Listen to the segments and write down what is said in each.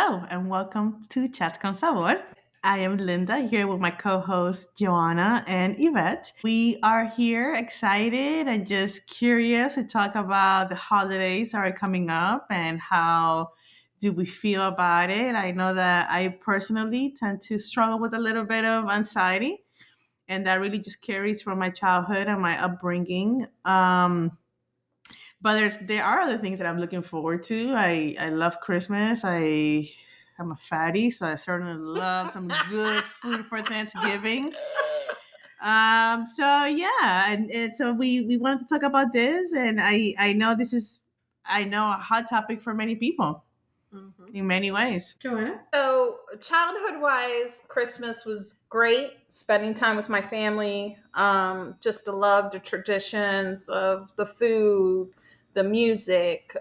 Hello and welcome to Chats con Sabor. I am Linda here with my co-hosts Joanna and Yvette. We are here excited and just curious to talk about the holidays that are coming up and how do we feel about it. I know that I personally tend to struggle with a little bit of anxiety, and that really just carries from my childhood and my upbringing. But there are other things that I'm looking forward to. I love Christmas. I'm a fatty, so I certainly love some good food for Thanksgiving. So yeah, and so we wanted to talk about this, and I know this is a hot topic for many people in many ways. Joanna? So, childhood wise, Christmas was great. Spending time with my family. Just the love, the traditions of the food, the music.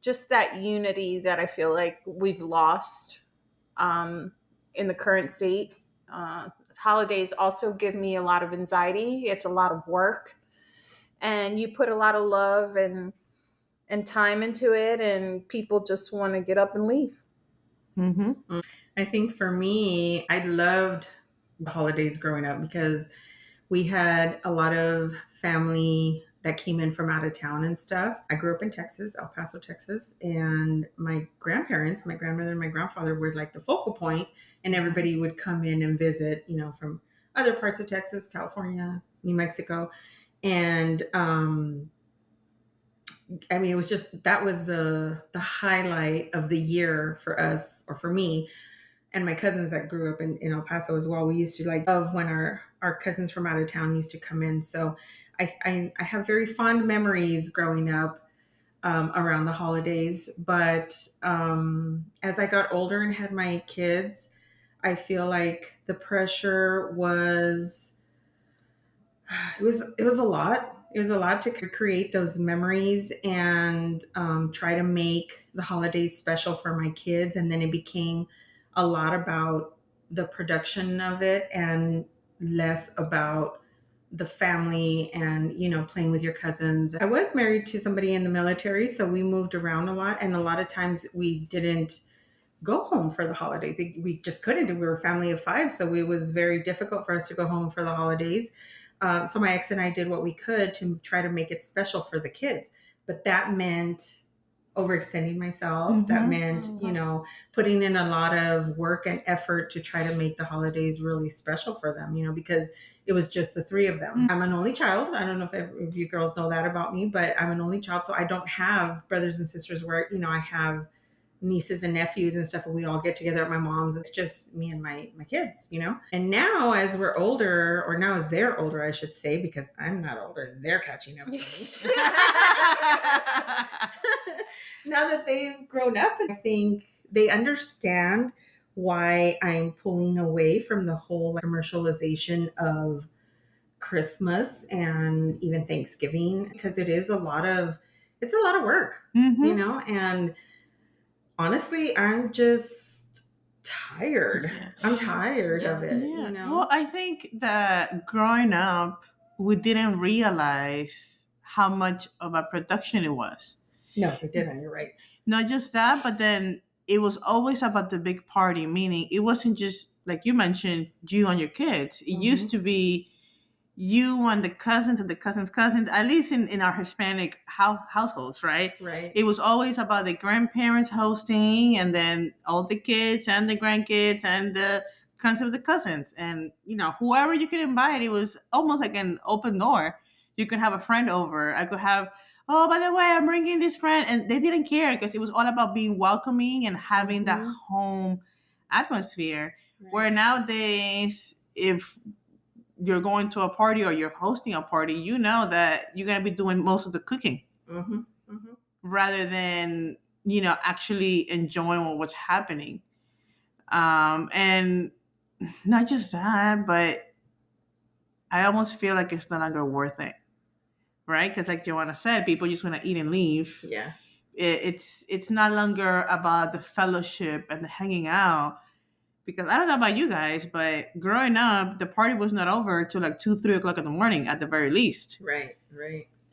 Just that unity that I feel like we've lost um, in the current state. Holidays also give me a lot of anxiety. It's a lot of work, and you put a lot of love and time into it, and people just want to get up and leave. I think for me, I loved the holidays growing up because we had a lot of family that came in from out of town and stuff. I grew up in Texas, El Paso, Texas, and my grandparents, my grandmother and my grandfather were like the focal point, and everybody would come in and visit, from other parts of Texas, California, New Mexico. And I mean, it was just that was the highlight of the year for us, or for me and my cousins that grew up in El Paso as well. We used to like love when our cousins from out of town used to come in. So I have very fond memories growing up around the holidays. But as I got older and had my kids, I feel like the pressure was it was a lot. It was a lot to create those memories and try to make the holidays special for my kids. And then it became a lot about the production of it and less about the family and playing with your cousins. I was married to somebody in the military, so we moved around a lot, and a lot of times we didn't go home for the holidays. We just couldn't. We were a family of five, so it was very difficult for us to go home for the holidays. So my ex and I did what we could to try to make it special for the kids, but that meant overextending myself. That meant putting in a lot of work and effort to try to make the holidays really special for them, because it was just the three of them. I'm an only child. I don't know if you girls know that about me, but I'm an only child, so I don't have brothers and sisters where I have nieces and nephews and stuff, and we all get together at my mom's. It's just me and my kids. And now as we're older, or now as they're older, I should say, because I'm not older, they're catching up to me. Now that they've grown up, I think they understand why I'm pulling away from the whole commercialization of Christmas and even Thanksgiving, because it's a lot of work, and honestly, I'm just tired. I'm tired of it. Well, I think that growing up, we didn't realize how much of a production it was. No, we didn't. You're right. Not just that, but then it was always about the big party, meaning it wasn't just like you mentioned, you and your kids. It used to be you and the cousins and the cousins, at least in our Hispanic households, right? Right. It was always about the grandparents hosting, and then all the kids and the grandkids and the cousins of the cousins. And, whoever you could invite, it was almost like an open door. You could have a friend over. I could have, oh, by the way, I'm bringing this friend. And they didn't care because it was all about being welcoming and having that home atmosphere. Right. Where nowadays, if you're going to a party or you're hosting a party, you know that you're going to be doing most of the cooking rather than, actually enjoying what's happening. And not just that, but I almost feel like it's no longer worth it. Right? Because like Joanna said, people just want to eat and leave. Yeah. It's no longer about the fellowship and the hanging out. Because I don't know about you guys, but growing up, the party was not over till like 2, 3 o'clock in the morning at the very least. Right.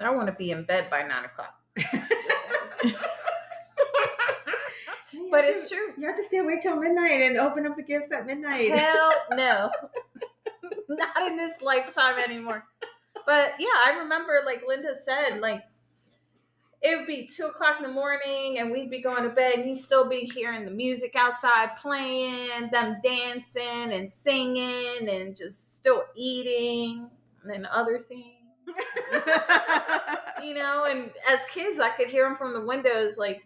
I want to be in bed by 9 o'clock. But it's true. You have to stay awake till midnight and open up the gifts at midnight. Hell no. Not in this lifetime anymore. But yeah, I remember, like Linda said, like it would be 2 o'clock in the morning and we'd be going to bed and you'd still be hearing the music outside playing, them dancing and singing and just still eating and other things. And as kids, I could hear them from the windows, like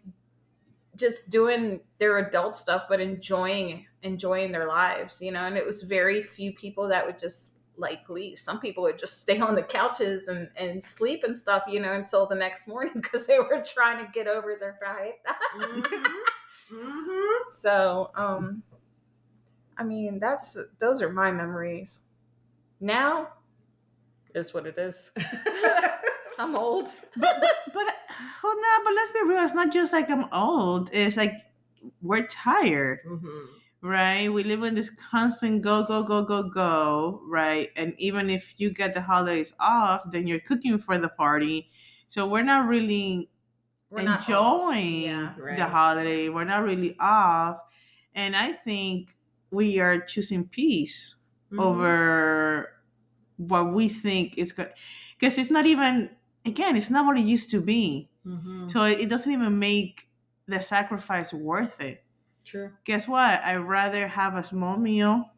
just doing their adult stuff, but enjoying their lives, and it was very few people that would just like leave. Some people would just stay on the couches and sleep and stuff, until the next morning because they were trying to get over their diet. So, I mean, those are my memories. Now is what it is. I'm old. But hold on, but let's be real. It's not just like I'm old. It's like we're tired, right? We live in this constant go, go, go, go, go, right? And even if you get the holidays off, then you're cooking for the party. So we're not really enjoying the holiday. We're not really off. And I think we are choosing peace over what we think is good. Because it's not even, again, it's not what it used to be. So it doesn't even make the sacrifice worth it. True. Guess what? I'd rather have a small meal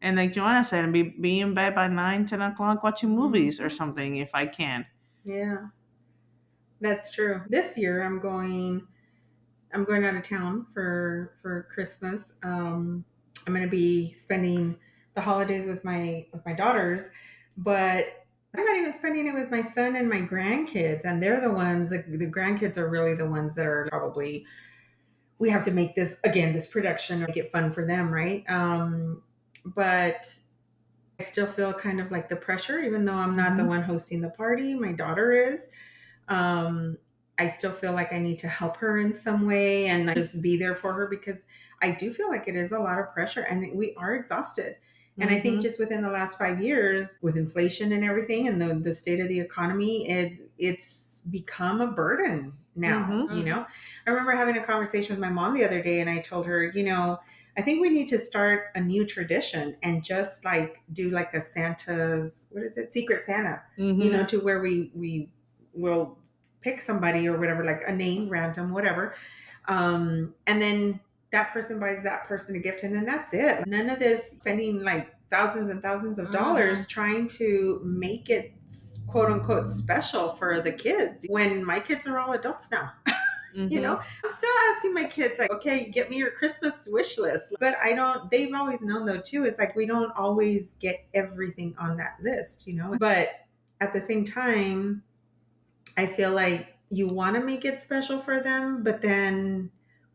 and, like Joanna said, and be in bed by 9, 10 o'clock watching movies or something if I can. Yeah, that's true. This year I'm going out of town for Christmas. I'm going to be spending the holidays with my daughters, but I'm not even spending it with my son and my grandkids. And they're the ones, the grandkids are really the ones that are probably, we have to make this production, make it fun for them, right? But I still feel kind of like the pressure, even though I'm not the one hosting the party, my daughter is. I still feel like I need to help her in some way and just be there for her because I do feel like it is a lot of pressure and we are exhausted. And I think just within the last 5 years, with inflation and everything and the state of the economy, it's become a burden now, I remember having a conversation with my mom the other day and I told her, I think we need to start a new tradition and just like do like a Santa's, Secret Santa, to where we will pick somebody or whatever, like a name, random, whatever. And then that person buys that person a gift and then that's it. None of this spending like thousands and thousands of dollars trying to make it quote unquote special for the kids when my kids are all adults now. I'm still asking my kids like, okay, get me your Christmas wish list. But they've always known though too, it's like we don't always get everything on that list, but at the same time, I feel like you want to make it special for them, but then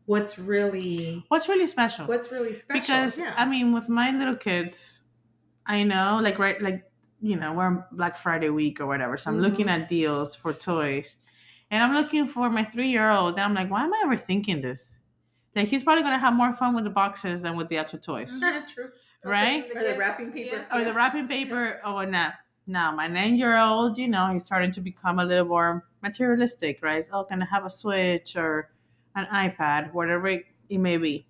what's really special? Because yeah. I mean, with my little kids, I know, we're on Black Friday week or whatever. So I'm looking at deals for toys, and I'm looking for my 3-year-old. And I'm like, why am I ever thinking this? Like, he's probably gonna have more fun with the boxes than with the actual toys. True. Right? Or the wrapping paper. Or the wrapping paper or whatnot. Now, my 9-year-old, he's starting to become a little more materialistic, right? Oh, can I have a Switch or an iPad, whatever it may be.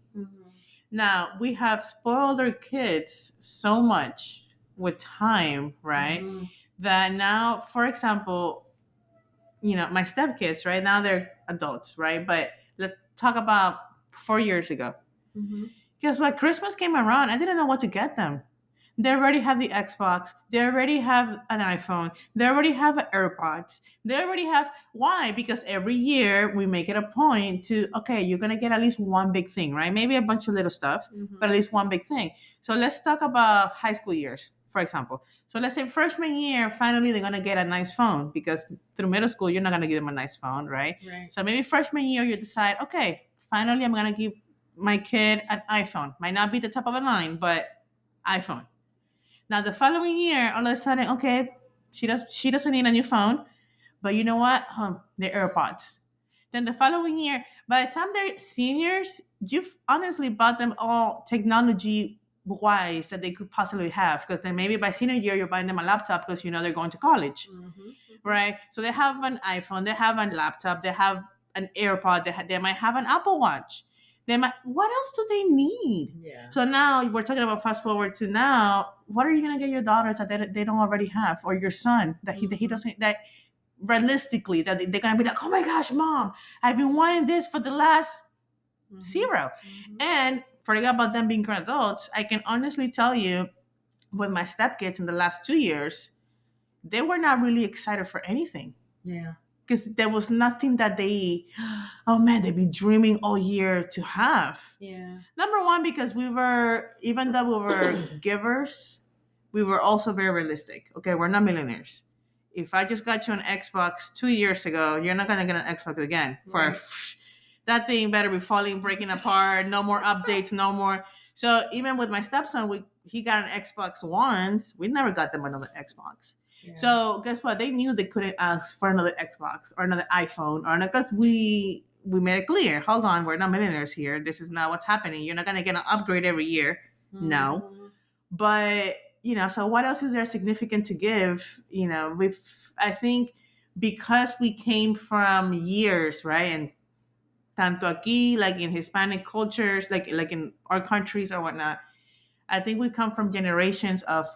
Now, we have spoiled our kids so much with time, right? That now, for example, my stepkids, right? Now they're adults, right? But let's talk about 4 years ago. Guess what? Christmas came around. I didn't know what to get them. They already have the Xbox. They already have an iPhone. They already have AirPods. They already have... Why? Because every year we make it a point to, okay, you're going to get at least one big thing, right? Maybe a bunch of little stuff, but at least one big thing. So let's talk about high school years, for example. So let's say freshman year, finally they're going to get a nice phone because through middle school, you're not going to give them a nice phone, right? So maybe freshman year, you decide, okay, finally I'm going to give my kid an iPhone. Might not be the top of the line, but iPhone. Now, the following year, all of a sudden, okay, she doesn't need a new phone, but you know what? They're AirPods. Then the following year, by the time they're seniors, you've honestly bought them all technology-wise that they could possibly have. Because then maybe by senior year, you're buying them a laptop because they're going to college, right? So they have an iPhone, they have a laptop, they have an AirPod, they might have an Apple Watch. They might, what else do they need? Yeah. So now we're talking about fast forward to now. What are you gonna get your daughters that they don't already have, or your son that he doesn't, that realistically that they're gonna be like, oh my gosh, mom, I've been wanting this for the last zero. And forget about them being grown adults. I can honestly tell you, with my stepkids in the last 2 years, they were not really excited for anything Yeah. because there was nothing that they, oh man, they'd be dreaming all year to have. Yeah. Number one, because we were, even though we were givers, we were also very realistic. Okay, we're not millionaires. If I just got you an Xbox 2 years ago, you're not gonna get an Xbox again. Right. That thing better be falling, breaking apart. No more updates, no more. So even with my stepson, he got an Xbox once. We never got them another Xbox. Yeah. So guess what? They knew they couldn't ask for another Xbox or another iPhone, or because we made it clear. Hold on, we're not millionaires here. This is not what's happening. You're not gonna get an upgrade every year. No. But so what else is there significant to give? I think because we came from years, right? And tanto aquí, like in Hispanic cultures, like in our countries or whatnot, I think we come from generations of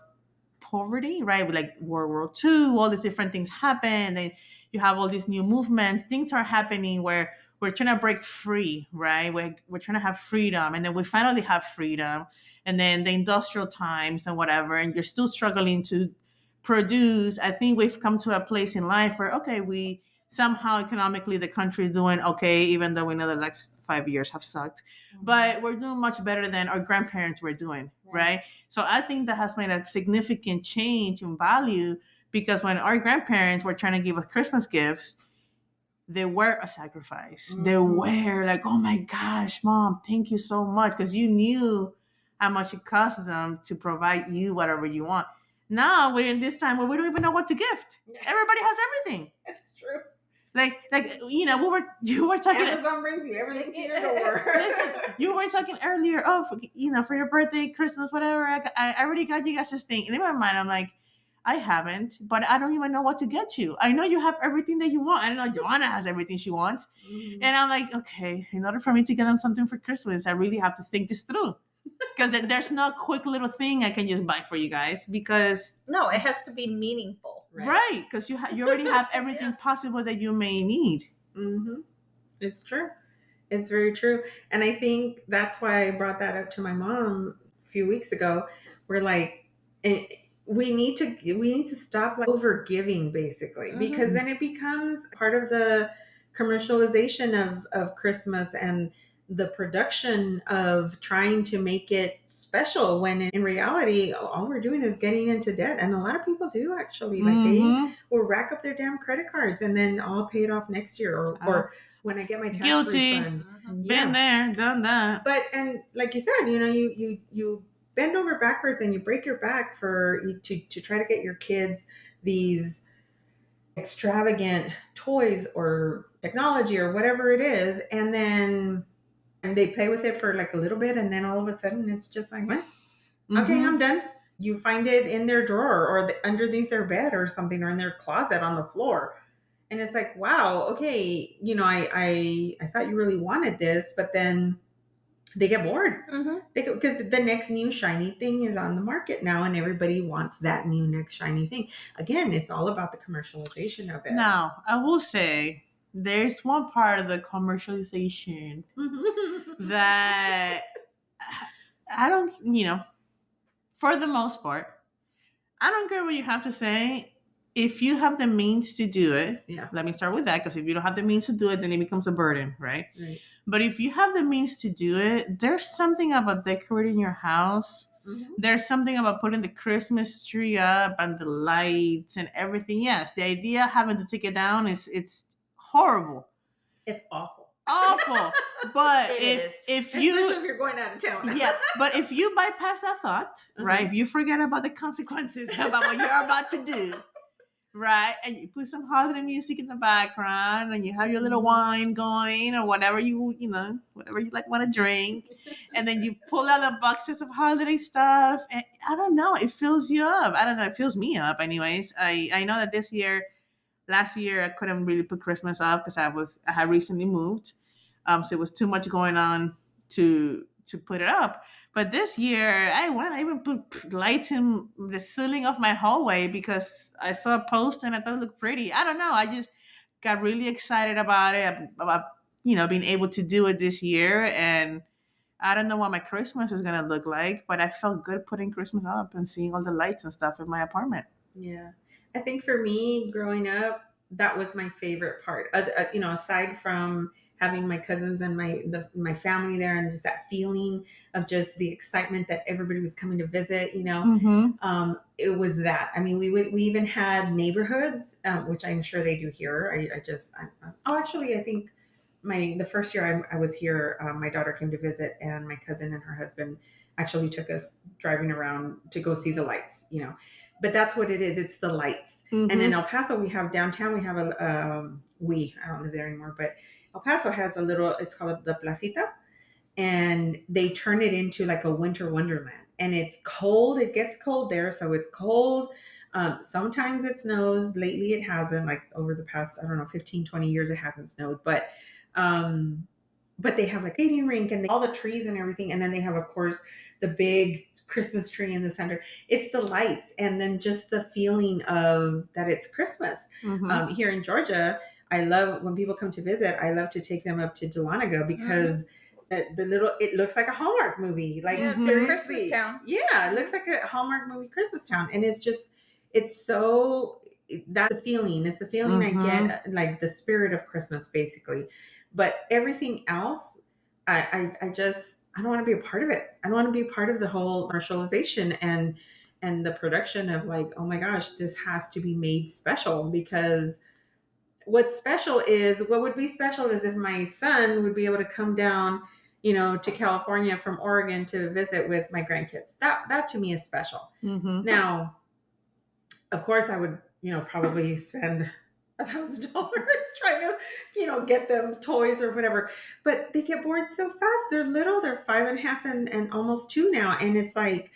poverty, right? Like World War II, all these different things happen. Then you have all these new movements. Things are happening where we're trying to break free, right? We're trying to have freedom. And then we finally have freedom. And then the industrial times and whatever, and you're still struggling to produce. I think we've come to a place in life where, okay, we somehow economically the country is doing okay, even though we know the next 5 years have sucked. But we're doing much better than our grandparents were doing, right? So I think that has made a significant change in value, because when our grandparents were trying to give us Christmas gifts, they were a sacrifice. They were like, oh my gosh, mom, thank you so much, because you knew how much it costs them to provide you whatever you want. Now we're in this time where we don't even know what to gift. Everybody has everything. That's true. Like you were talking. Amazon brings you everything to your door. Listen, you were talking earlier. Oh, for your birthday, Christmas, whatever. I already got you guys this thing. And in my mind, I'm like, I haven't, but I don't even know what to get you. I know you have everything that you want. I know Joanna has everything she wants, and I'm like, okay. In order for me to get them something for Christmas, I really have to think this through. Because there's no quick little thing I can just buy for you guys, because no, it has to be meaningful, right? Because you already have everything possible that you may need. It's true. It's very true. And I think that's why I brought that up to my mom a few weeks ago. We're like, we need to stop like over giving, basically, because then it becomes part of the commercialization of Christmas and the production of trying to make it special, when in reality all we're doing is getting into debt. And a lot of people do actually, like they will rack up their damn credit cards and then I'll pay it off next year, or when I get my tax refund. Been there, done that. But, and like you said, you bend over backwards and you break your back to try to get your kids these extravagant toys or technology or whatever it is, and then they play with it for like a little bit, and then all of a sudden it's just like, what? Okay, I'm done. You find it in their drawer or underneath their bed or something, or in their closet on the floor. And it's like, wow, okay, I thought you really wanted this, but then they get bored. Because the next new shiny thing is on the market now, and everybody wants that new next shiny thing. Again, it's all about the commercialization of it. Now, I will say, there's one part of the commercialization that I don't, for the most part, I don't care what you have to say. If you have the means to do it, let me start with that, because if you don't have the means to do it, then it becomes a burden, right? But if you have the means to do it, there's something about decorating your house. There's something about putting the Christmas tree up and the lights and everything. Yes, the idea of having to take it down it's horrible. It's awful. But if you're going out of town. But if you bypass that thought, right? If you forget about the consequences about what you're about to do, right? And you put some holiday music in the background, and you have your little wine going, or whatever whatever you like want to drink, and then you pull out the boxes of holiday stuff, and I don't know, it fills you up. I don't know, it fills me up. Anyways, I know that last year I couldn't really put Christmas up because I had recently moved, so it was too much going on to put it up. But this year, I even put lights in the ceiling of my hallway because I saw a post and I thought it looked pretty. I don't know. I just got really excited about it, about being able to do it this year. And I don't know what my Christmas is gonna look like, but I felt good putting Christmas up and seeing all the lights and stuff in my apartment. Yeah. I think for me growing up, that was my favorite part. Aside from having my cousins and my family there, and just that feeling of just the excitement that everybody was coming to visit, Mm-hmm. it was that. I mean, we even had neighborhoods, which I'm sure they do here. Actually, I think the first year I was here, my daughter came to visit, and my cousin and her husband actually took us driving around to go see the lights. But that's what it is. It's the lights. Mm-hmm. And in El Paso, we have downtown. We have I don't live there anymore, but El Paso has a little. It's called the Placita, and they turn it into like a winter wonderland. And it's cold. It gets cold there, so it's cold. Sometimes it snows. Lately, it hasn't. Like over the past, I don't know, 15, 20 years, it hasn't snowed. But they have like a skating rink and all the trees and everything. And then they have, of course, the big Christmas tree in the center. It's the lights and then just the feeling of that it's Christmas. Mm-hmm. Here in Georgia, I love when people come to visit, I love to take them up to Dahlonega because it looks like a Hallmark movie. Like, Yeah, it's a Christmas town. Yeah, it looks like a Hallmark movie Christmas town. And it's so, that's the feeling. It's the feeling I get, like the spirit of Christmas, basically. But everything else, I don't want to be a part of it. I don't want to be a part of the whole commercialization and the production of like, oh my gosh, this has to be made special. Because what would be special is if my son would be able to come down, to California from Oregon to visit with my grandkids. That to me is special. Mm-hmm. Now, of course, I would, probably spend $1,000 trying to, get them toys or whatever. But they get bored so fast. They're little. They're 5.5 and almost 2 now. And it's like,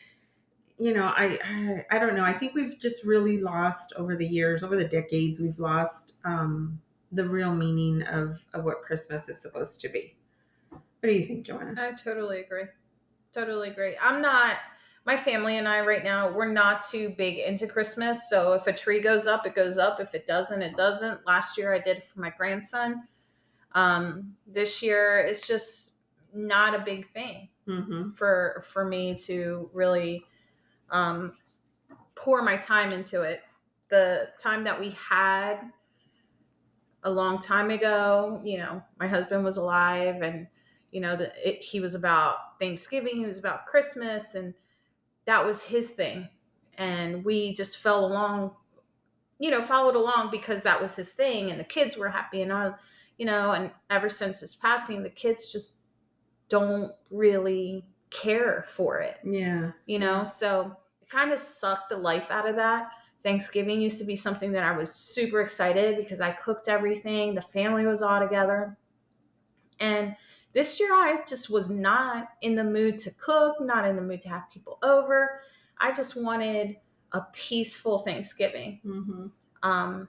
I don't know. I think we've just really lost over the years, over the decades, we've lost the real meaning of what Christmas is supposed to be. What do you think, Joanna? I totally agree. Totally agree. My family and I right now, we're not too big into Christmas. So if a tree goes up, it goes up. If it doesn't, it doesn't. Last year I did it for my grandson. This year it's just not a big thing for me to really pour my time into it. The time that we had a long time ago, my husband was alive and, he was about Thanksgiving, he was about Christmas, and that was his thing. And we just followed along because that was his thing. And the kids were happy. And and ever since his passing, the kids just don't really care for it. Yeah. So it kind of sucked the life out of that. Thanksgiving used to be something that I was super excited because I cooked everything. The family was all together. And this year I just was not in the mood to cook, not in the mood to have people over. I just wanted a peaceful Thanksgiving. Mm-hmm.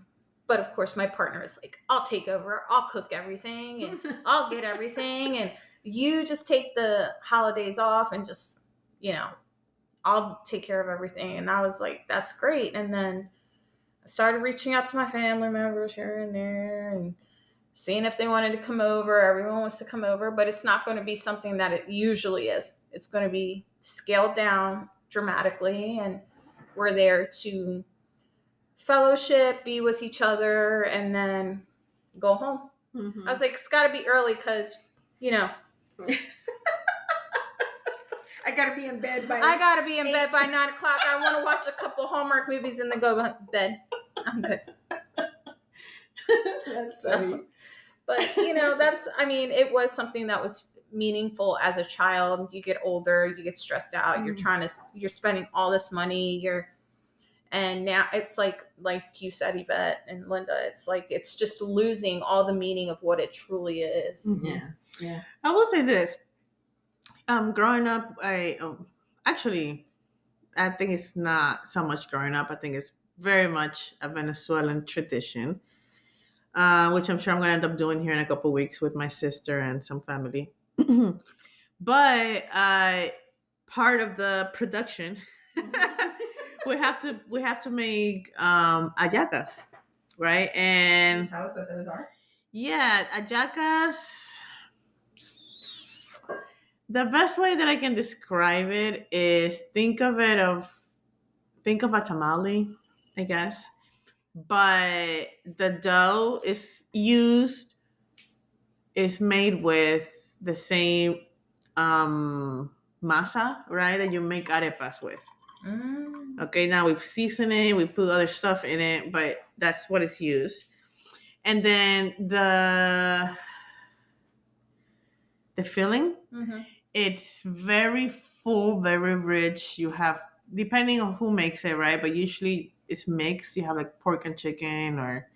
But of course my partner is like, I'll take over. I'll cook everything and I'll get everything. And you just take the holidays off and just, I'll take care of everything. And I was like, that's great. And then I started reaching out to my family members here and there and seeing if they wanted to come over. Everyone wants to come over, but it's not going to be something that it usually is. It's going to be scaled down dramatically, and we're there to fellowship, be with each other, and then go home. Mm-hmm. I was like, it's got to be early because, I gotta be in bed by 9 o'clock. I want to watch a couple Hallmark movies and then go to bed. I'm good. That's funny. But, it was something that was meaningful as a child. You get older, you get stressed out, you're spending all this money, and now it's like you said, Yvette and Linda, it's like, it's just losing all the meaning of what it truly is. Mm-hmm. Yeah. I will say this. Growing up, I think it's not so much growing up. I think it's very much a Venezuelan tradition, which I'm sure I'm going to end up doing here in a couple of weeks with my sister and some family. But part of the production, we have to make hallacas, right? Can you And tell us what those are? yeah, hallacas. The best way that I can describe it is think of a tamale, I guess, but the dough is made with the same masa, right, that you make arepas with. Mm. Okay, now we season it, we put other stuff in it, but that's what is used. And then the filling, Mm-hmm. it's very full, very rich. You have, depending on who makes it, right? But usually it's mixed. You have like pork and chicken, or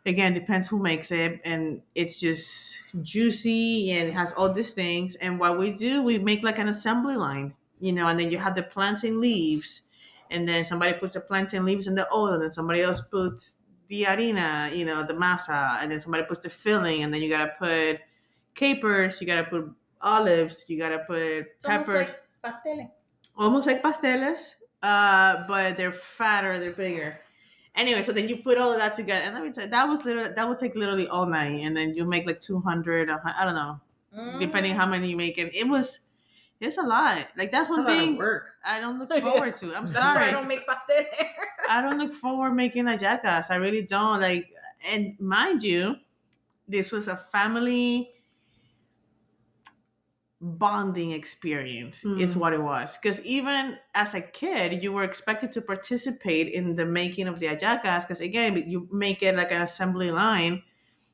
again, depends who makes it, and it's just juicy and it has all these things. And what we do, we make like an assembly line, and then you have the plantain leaves, and then somebody puts the plantain leaves in the oil, and then somebody else puts the harina, the masa, and then somebody puts the filling, and then you gotta put capers, you gotta put olives, you gotta put It's almost peppers, like pasteles. almost like pasteles, but they're fatter, they're bigger. Anyway, so then you put all of that together, and let me tell you, that would take literally all night, and then you make like 200. I don't know, depending how many you make, and it's a lot. Like that's It's a one lot of thing work. I don't look forward to. I'm That's why I sorry, don't make pasteles. I don't look forward making a jackass. I really don't. Like, and mind you, this was a family bonding experience. It's what it was, because even as a kid you were expected to participate in the making of the hallacas, because again you make it like an assembly line,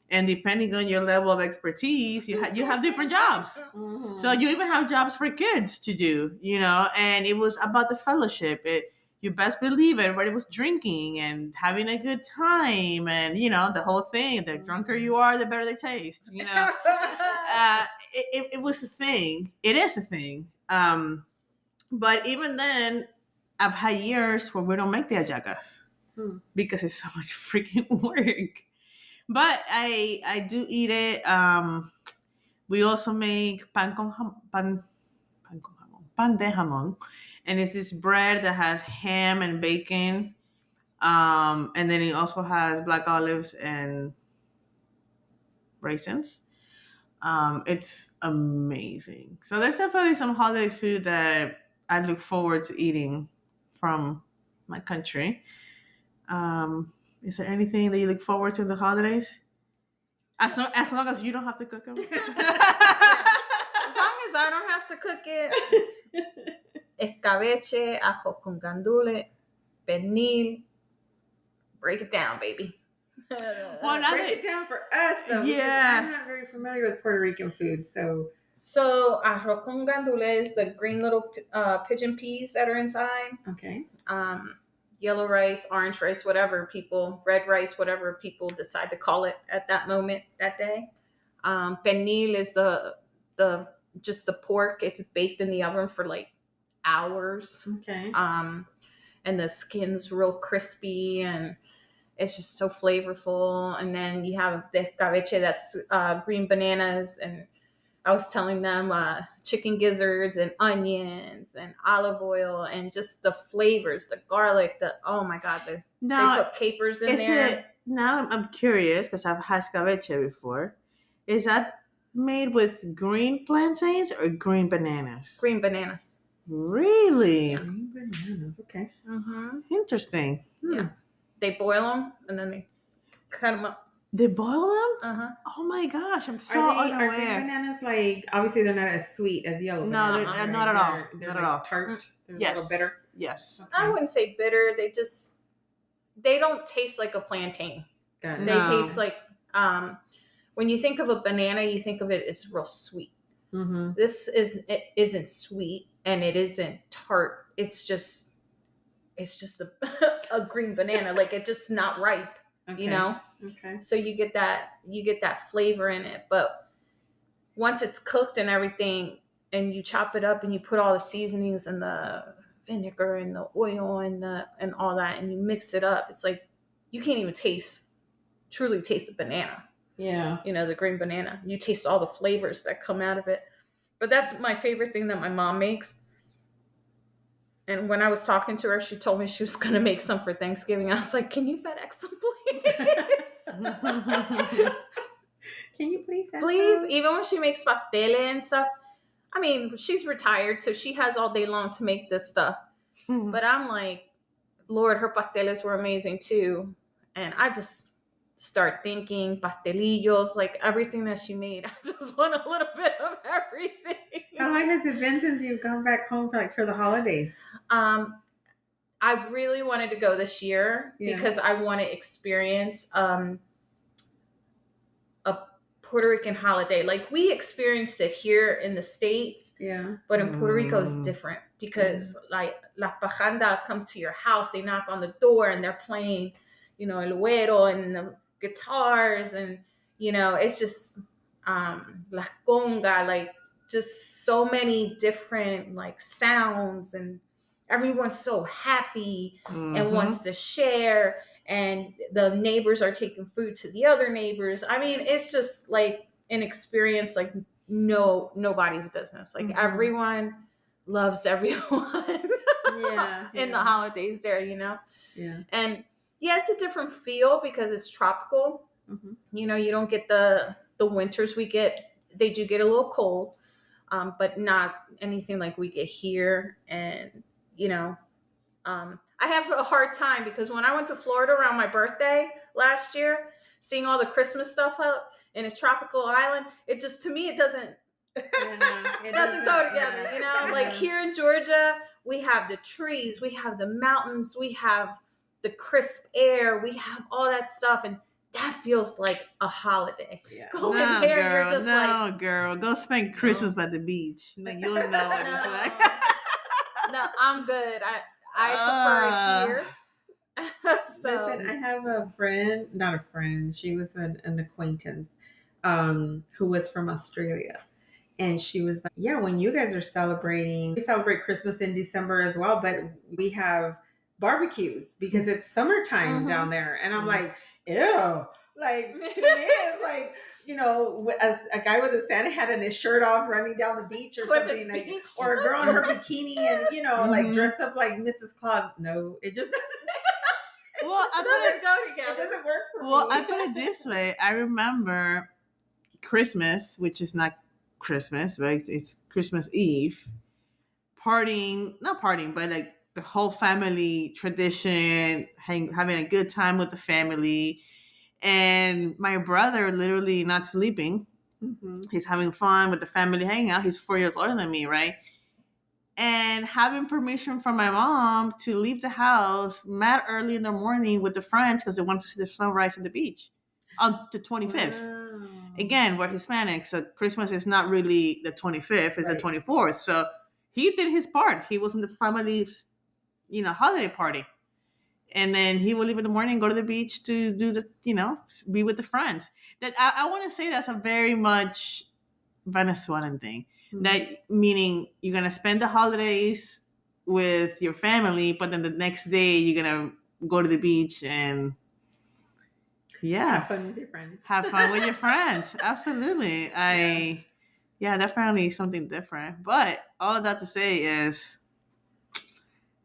and depending on your level of expertise you have different jobs. Mhm. So you even have jobs for kids to do, and it was about the fellowship. You best believe everybody was drinking and having a good time, and the whole thing. The drunker you are, the better they taste. It was a thing. It is a thing. But even then, I've had years where we don't make the hallacas because it's so much freaking work. But I do eat it. We also make pan con jamón, pan de jamón, and it's this bread that has ham and bacon. And then it also has black olives and raisins. It's amazing. So there's definitely some holiday food that I look forward to eating from my country. Is there anything that you look forward to in the holidays? As long as you don't have to cook them. As long as I don't have to cook it. Escabeche, ajo con gandule, pernil. Break it down, baby. Well, now Break it down for us, though. Yeah. I'm not very familiar with Puerto Rican food, so. So arroz con gandule is the green little pigeon peas that are inside. Okay. Yellow rice, orange rice, red rice, whatever people decide to call it at that moment, that day. Pernil is the just the pork. It's baked in the oven for like hours. Okay. And the skin's real crispy and it's just so flavorful. And then you have the escabeche that's green bananas, and I was telling them chicken gizzards and onions and olive oil and just the flavors, the garlic, oh my God, they put capers in there. Now I'm curious because I've had escabeche before. Is that made with green plantains or green bananas? Green bananas. Really? Yeah. Green bananas. Okay. Mm-hmm. Interesting. Yeah. They boil them and then they cut them up. They boil them? Uh-huh. Oh my gosh, I'm so Are unaware. green bananas like, obviously they're not as sweet as yellow No, bananas? they're not at all. They're Not like at all. tart. They're Yes. a little bitter. Yes. Okay. I wouldn't say bitter. They don't taste like a plantain. Got it. They No. taste like, when you think of a banana, you think of it as real sweet. Mm-hmm. It isn't sweet and it isn't tart. It's just a green banana. Like it's just not ripe, Okay. Okay. So you get that flavor in it. But once it's cooked and everything, and you chop it up and you put all the seasonings and the vinegar and the oil and all that, and you mix it up, it's like you can't even truly taste the banana. Yeah. The green banana. You taste all the flavors that come out of it. But that's my favorite thing that my mom makes. And when I was talking to her, she told me she was going to make some for Thanksgiving. I was like, can you FedEx some, please? Can you please send Please. some? Even when she makes patele and stuff. I mean, she's retired, so she has all day long to make this stuff. But I'm like, Lord, her pasteles were amazing too. And I just start thinking pastelillos, like everything that she made. I just want a little bit of everything. How long has it been since you've gone back home for the holidays? I really wanted to go this year because I want to experience a Puerto Rican holiday. Like we experienced it here in the States, but in Puerto Rico it's different because like La Pajanda come to your house, they knock on the door and they're playing, el güero and the guitars and, it's just La Conga, like just so many different like sounds and everyone's so happy and wants to share and the neighbors are taking food to the other neighbors. I mean, it's just like an experience like nobody's business. Like everyone loves everyone in the holidays there, Yeah. And yeah, it's a different feel because it's tropical. You don't get the winters we get. They do get a little cold, but not anything like we get here. And I have a hard time because when I went to Florida around my birthday last year, seeing all the Christmas stuff out in a tropical island, it just to me it doesn't it doesn't go together. Like here in Georgia, we have the trees, we have the mountains, we have the crisp air, we have all that stuff, and that feels like a holiday. Going there, girl, you're just like, girl, go spend Christmas by the beach. Like you'll know what it's like. No, I'm good. I prefer it here. So Listen, I have a friend, not a friend, she was an acquaintance who was from Australia. And she was like, yeah, when you guys are celebrating, we celebrate Christmas in December as well, but we have barbecues because it's summertime down there. And I'm like, ew. Like, to me, it's like, as a guy with a Santa hat and his shirt off running down the beach or something, like, or a girl in her bikini and, like dressed up like Mrs. Claus. No, it just doesn't. Well, it doesn't go together. It doesn't work for me. Well, I put it this way. I remember Christmas, which is not Christmas, right? It's Christmas Eve. Not partying, but like the whole family tradition, having a good time with the family. And my brother literally not sleeping. He's having fun with the family, hanging out. He's 4 years older than me, right? And having permission from my mom to leave the house mad early in the morning with the friends because they want to see the sunrise at the beach on the 25th. Wow. Again, we're Hispanic, so Christmas is not really the 25th, it's the 24th. So he did his part. He was in the family's, holiday party. And then he will leave in the morning and go to the beach to do be with the friends. That I want to say that's a very much Venezuelan thing. That meaning you're gonna spend the holidays with your family, but then the next day you're gonna go to the beach and have fun with your friends. Have fun with your friends. Absolutely. Definitely something different. But all of that to say is,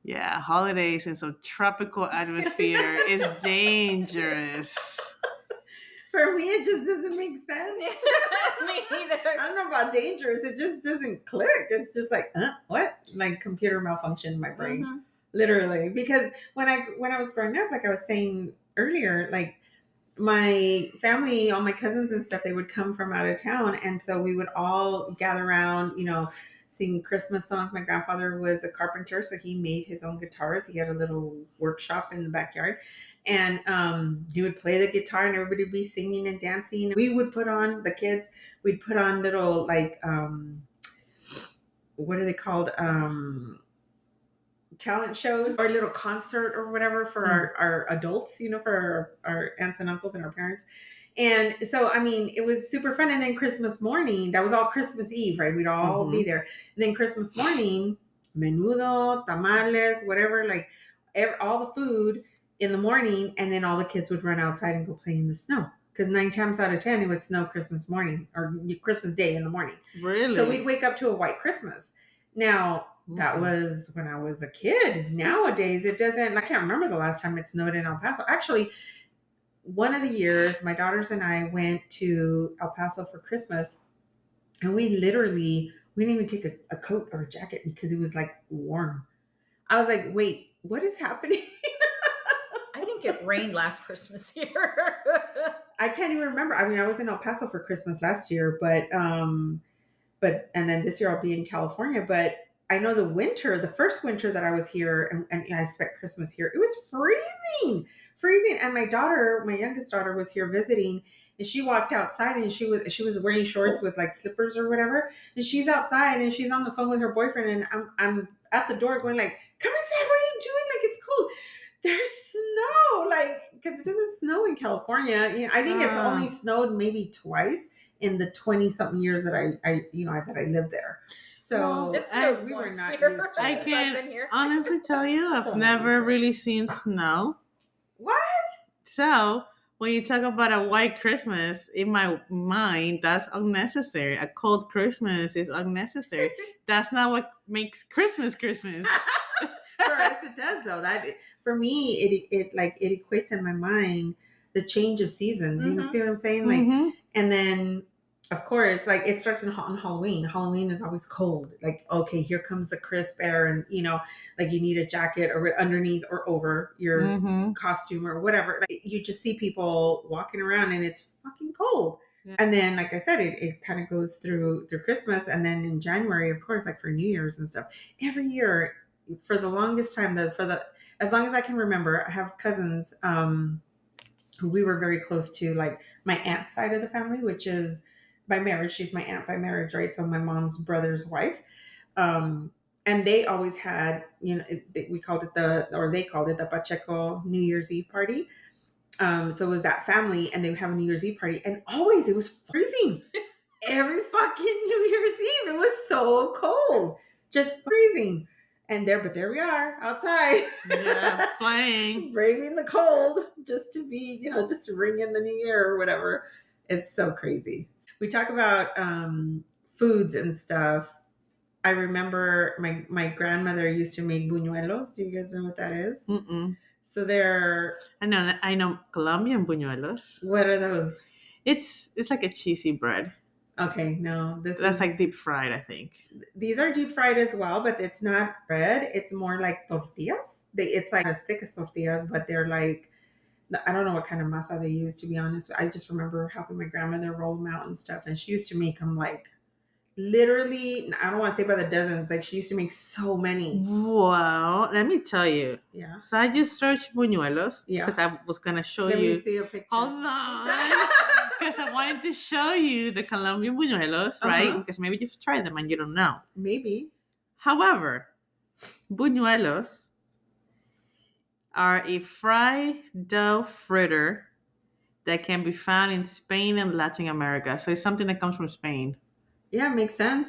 holidays in some tropical atmosphere is dangerous. For me, it just doesn't make sense. Me either. I don't know about dangerous. It just doesn't click. It's just like, what? Like computer malfunction in my brain, literally. Because when I was growing up, like I was saying earlier, like my family, all my cousins and stuff, they would come from out of town, and so we would all gather around, sing Christmas songs. My grandfather was a carpenter, so he made his own guitars. He had a little workshop in the backyard. And he would play the guitar and everybody would be singing and dancing. We would put on, the kids, we'd put on little like, what are they called? Talent shows or a little concert or whatever for our adults, for our aunts and uncles and our parents. And so, I mean, it was super fun. And then Christmas morning, that was all Christmas Eve, right? We'd all be there. And then Christmas morning, menudo, tamales, whatever, like all the food in the morning, and then all the kids would run outside and go play in the snow. because 9 times out of 10 it would snow Christmas morning or Christmas Day in the morning. Really? So we'd wake up to a white Christmas. Now, that was when I was a kid. Nowadays, it doesn't. I can't remember the last time it snowed in El Paso. Actually, one of the years, my daughters and I went to El Paso for Christmas, and we didn't even take a coat or a jacket because it was like warm. I was like, wait, what is happening? I think it rained last Christmas here. I can't even remember. I mean, I was in El Paso for Christmas last year, but and then this year I'll be in California. But I know the first winter that I was here, and I spent Christmas here, it was freezing. And my youngest daughter, was here visiting, and she walked outside, and she was wearing shorts with like slippers or whatever, and she's outside, and she's on the phone with her boyfriend, and I'm at the door going like, "Come inside! What are you doing? Like it's cold. There's snow, like because it doesn't snow in California. You know, I think it's only snowed maybe twice in the 20-something years that I lived there. So it's snowed we were once not here used to since I it. I've can been here. honestly tell you, I've So never nice. really seen snow. What? So when you talk about a white Christmas, in my mind, that's unnecessary. A cold Christmas is unnecessary. That's not what makes Christmas Christmas. For us, it does though. That for me, it equates in my mind the change of seasons. You know, see what I'm saying? Like, Mhm. and then of course, like it starts on Halloween. Halloween is always cold. Like, okay, here comes the crisp air, and like you need a jacket or underneath or over your Mhm. costume or whatever. Like, you just see people walking around, and it's fucking cold. Yeah. And then, like I said, it kind of goes through Christmas, and then in January, of course, like for New Year's and stuff. Every year, for the longest time, as long as I can remember, I have cousins who we were very close to, like my aunt's side of the family, which is by marriage. She's my aunt by marriage, right? So my mom's brother's wife. And they always had, we called it they called it the Pacheco New Year's Eve party. So it was that family, and they would have a New Year's Eve party, and always it was freezing. Every fucking New Year's Eve, it was so cold, just freezing. But there we are outside, Yeah, playing. braving the cold just to be, just to ring in the new year or whatever. It's so crazy. We talk about foods and stuff. I remember my grandmother used to make buñuelos. Do you guys know what that is? Mm-mm. So they're, I know Colombian buñuelos. what are those? It's like a cheesy bread. Okay, no, That's like deep fried, I think. These are deep fried as well, but it's not bread. It's more like tortillas. It's like as thick as tortillas, but they're like, I don't know what kind of masa they use, to be honest. I just remember helping my grandmother roll them out and stuff, and she used to make them like literally, I don't want to say by the dozens. Like she used to make so many. Wow, let me tell you. Yeah. So I just searched buñuelos Yeah. because I was gonna show Let you. me see a picture. Hold on. Because I wanted to show you the Colombian buñuelos, right? Uh-huh. Because maybe you've tried them and you don't know. Maybe. However, buñuelos are a fried dough fritter that can be found in Spain and Latin America. So it's something that comes from Spain. Yeah, makes sense.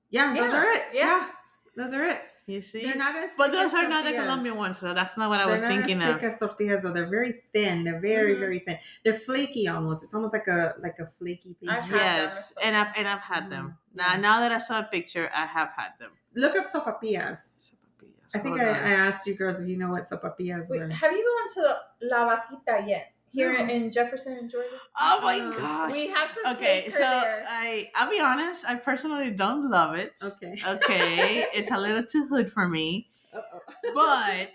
Yeah, those are it. Yeah, those are it. You see? They're not as But thick those as are not the tortillas. Colombian ones, so that's not what I They're was not thinking as of. thick as tortillas, though. They're very thin. They're very, very thin. They're flaky almost. It's almost like a flaky I've pastry. had Yes, them. and I've had them. Yeah. Now that I saw a picture, I have had them. Look up sopapillas. I think Hold I on. asked you girls if you know what sopapillas Wait, were. have you gone to La Vaquita yet? Here No. in Jefferson and Georgia? Oh my No. gosh. We have to Okay, take so her there. I'll be honest, I personally don't love it. Okay. Okay, it's a little too hood for me, Uh-oh. but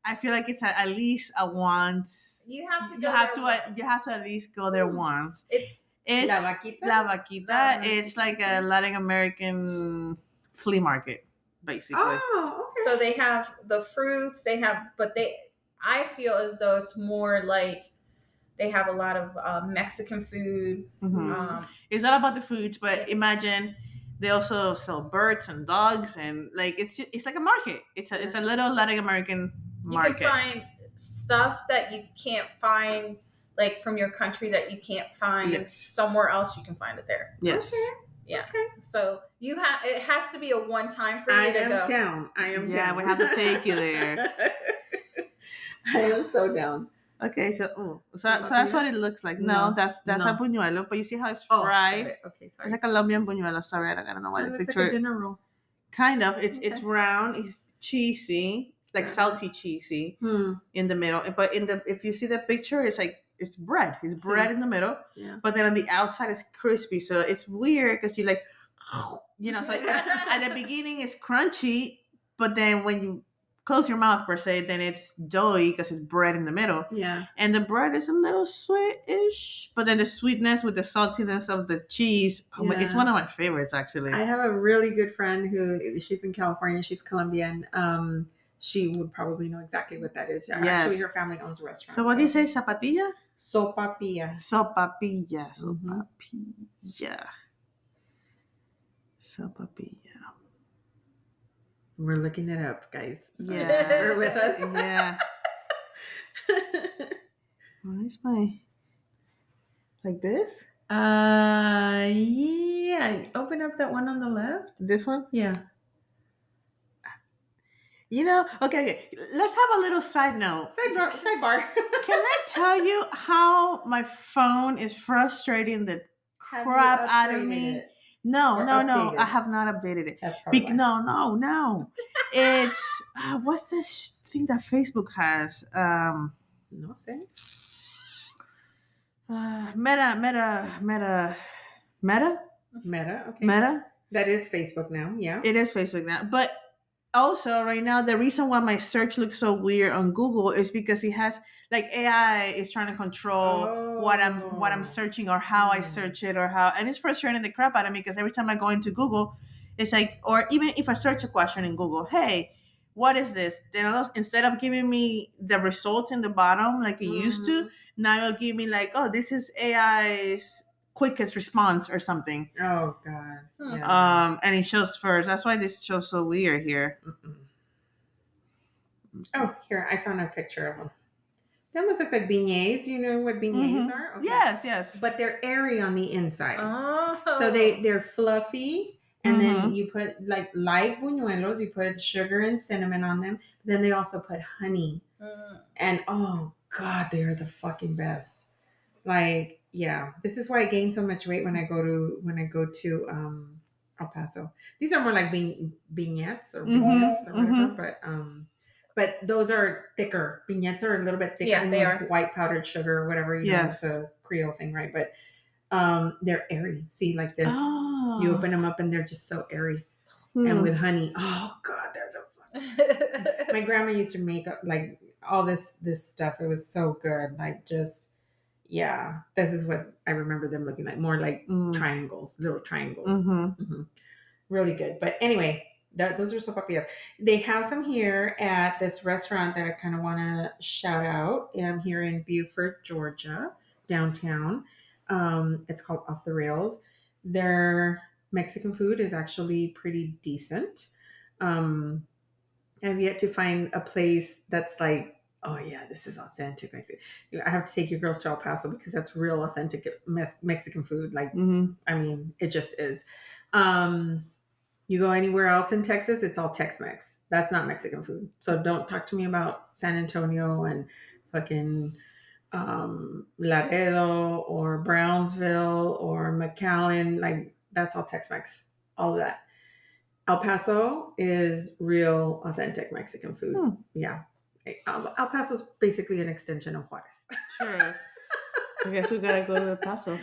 I feel like it's at least a once. You have to go You have there to you have to at least go there once. It's It's La Vaquita? La Vaquita. It's like a Vaquita. Latin American flea market, basically. Oh, okay. so they have the fruits, I feel as though it's more like they have a lot of Mexican food. Mhm. It's all about the foods, but imagine they also sell birds and dogs, and like it's like a market. It's a little Latin American market. You can find stuff that you can't find like from your country that you can't find Yes. somewhere else. You can find it there. Yes. Okay. Yeah. Okay. So it has to be a one time for you I to am go. down. I am down. Yeah, we have to take you there. I am so down. Okay, so so that's what Sopapillas? it looks like. No, No, that's a no. buñuelo, but you see how it's Oh, got fried? it. Okay, It's a sorry. Colombian buñuelo. Sorry, I don't know why It the looks like a picture. dinner roll. Kind of. It's Okay. round. It's cheesy, like salty cheesy Hmm. in the middle. But in the if you see the picture, it's like it's bread. It's bread in the middle, Yeah. but then on the outside it's crispy. So it's weird because you like, so at the beginning it's crunchy, but then when you close your mouth per se, then it's doughy because it's bread in the middle. Yeah. And the bread is a little sweet-ish, but then the sweetness with the saltiness of the cheese, it's one of my favorites actually. I have a really good friend who she's in California. She's Colombian. She would probably know exactly what that is. Yes. Actually, her family owns a restaurant. So what do you say, zapatilla? Sopapilla. Sopapilla. Mhm. Sopapilla. Sopapilla. We're looking it up, guys. So Yeah. bear with us. Yeah. Where's my like this? Yeah. Open up that one on the left. This one? Yeah. Okay. Let's have a little side note. Sidebar. Can I tell you how my phone is frustrating the crap out of me? It? No. Or I updated? have not updated it. That's probably why. No. It's what's this thing that Facebook has? No sé. Meta. Meta. Okay. Meta. That is Facebook now. Yeah. It is Facebook now, but also right now the reason why my search looks so weird on Google is because it has like AI is trying to control what I'm searching or how I search it and it's frustrating the crap out of me because every time I go into Google, it's like, or even if I search a question in Google, hey, what is this? Then instead of giving me the result in the bottom like it used to, now it'll give me like, oh, this is AI's quickest response or something. Oh God. Yeah. And it shows first. That's why this shows so weird here. Oh, here I found a picture of them. They almost look like beignets. You know what beignets are? Okay. Yes. But they're airy on the inside. Oh. So they're fluffy, and then you put like buñuelos. You put sugar and cinnamon on them. But then they also put honey, and oh God, they are the fucking best. Like, yeah, this is why I gained so much weight when I go to El Paso. These are more like vignettes or vignettes or whatever, but those are thicker. Vignettes are a little bit thicker. Yeah, they are. White powdered sugar or whatever. It's a Creole thing, right? But they're airy. See, like this. Oh. You open them up and they're just so airy. And with honey, oh God, they're the fucking. My grandma used to make like all this stuff. It was so good. Like just. Yeah, this is what I remember them looking like. More like triangles, little triangles. Really good. But anyway, those are sopapillas. They have some here at this restaurant that I kind of want to shout out. Here in Beaufort, Georgia, downtown. It's called Off the Rails. Their Mexican food is actually pretty decent. I've yet to find a place that's like, oh yeah, this is authentic Mexican. I have to take your girls to El Paso because that's real authentic Mexican food. Like, I mean, it just is. You go anywhere else in Texas, it's all Tex-Mex. That's not Mexican food. So don't talk to me about San Antonio and fucking Laredo or Brownsville or McAllen. Like, that's all Tex-Mex. All of that. El Paso is real authentic Mexican food. Yeah. El Paso is basically an extension of Juarez. Sure. I guess we gotta go to El Paso.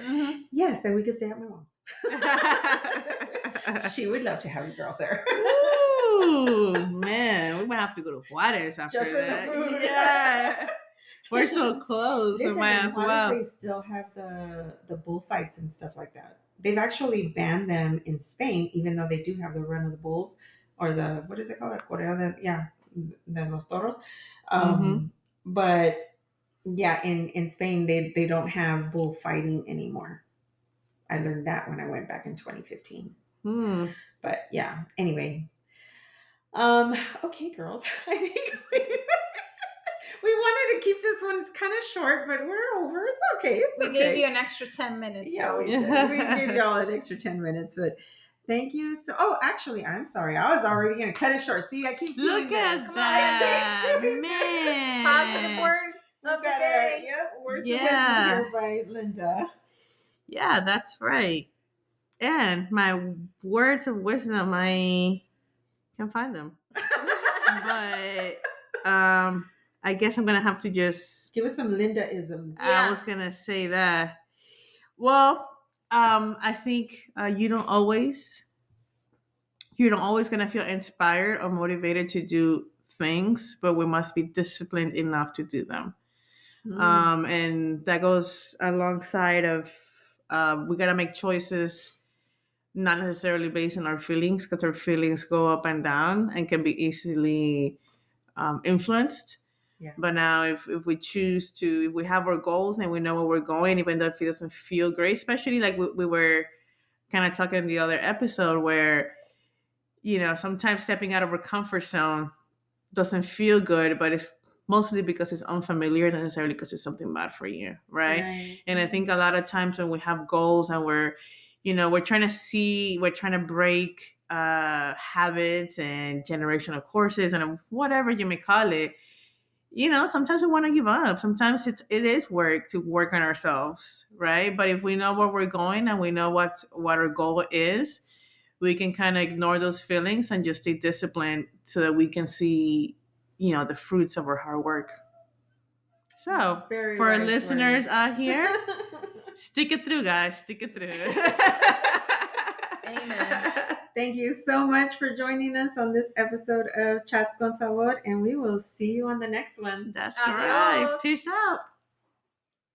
Yes, and we could stay at my mom's. She would love to have you girls there. Ooh, man, we might have to go to Juarez after just for that. The food. Yeah. We're so close. We might as well. They still have the bullfights and stuff like that. They've actually banned them in Spain, even though they do have the run of the bulls or the, what is it called? The los toros. But yeah, in Spain, they don't have bullfighting anymore. I learned that when I went back in 2015. But yeah, anyway. Okay, girls. I think we wanted to keep this one kind of short, but we're over. It's okay. We gave you an extra 10 minutes. Yeah, we did. We gave y'all an extra 10 minutes, but thank you. Actually, I'm sorry. I was already going to cut it short. See, I keep doing Look at that, man. Positive word. of the day. Yep, words of wisdom Yeah. here by Linda. Yeah, that's right. And my words of wisdom, I can't find them. But I guess I'm gonna have to just. Give us some Linda isms. I was gonna say that. Well, I think you're not always gonna feel inspired or motivated to do things, but we must be disciplined enough to do them. And that goes alongside of we gotta make choices not necessarily based on our feelings, because our feelings go up and down and can be easily influenced. Yeah. But now, if we choose to, if we have our goals and we know where we're going, even though if it doesn't feel great, especially like we were kind of talking in the other episode where, sometimes stepping out of our comfort zone doesn't feel good, but it's mostly because it's unfamiliar, not necessarily because it's something bad for you, right? And I think a lot of times when we have goals and we're trying to break habits and generational courses and whatever you may call it. Sometimes we want to give up. Sometimes it is work to work on ourselves, right? But if we know where we're going and we know what our goal is, we can kind of ignore those feelings and just stay disciplined so that we can see, the fruits of our hard work. So, Very for our wise listeners words. out here, stick it through, guys. Stick it through. Amen. Thank you so much for joining us on this episode of Chats con Sabor, and we will see you on the next one. That's Adios. right. Peace out.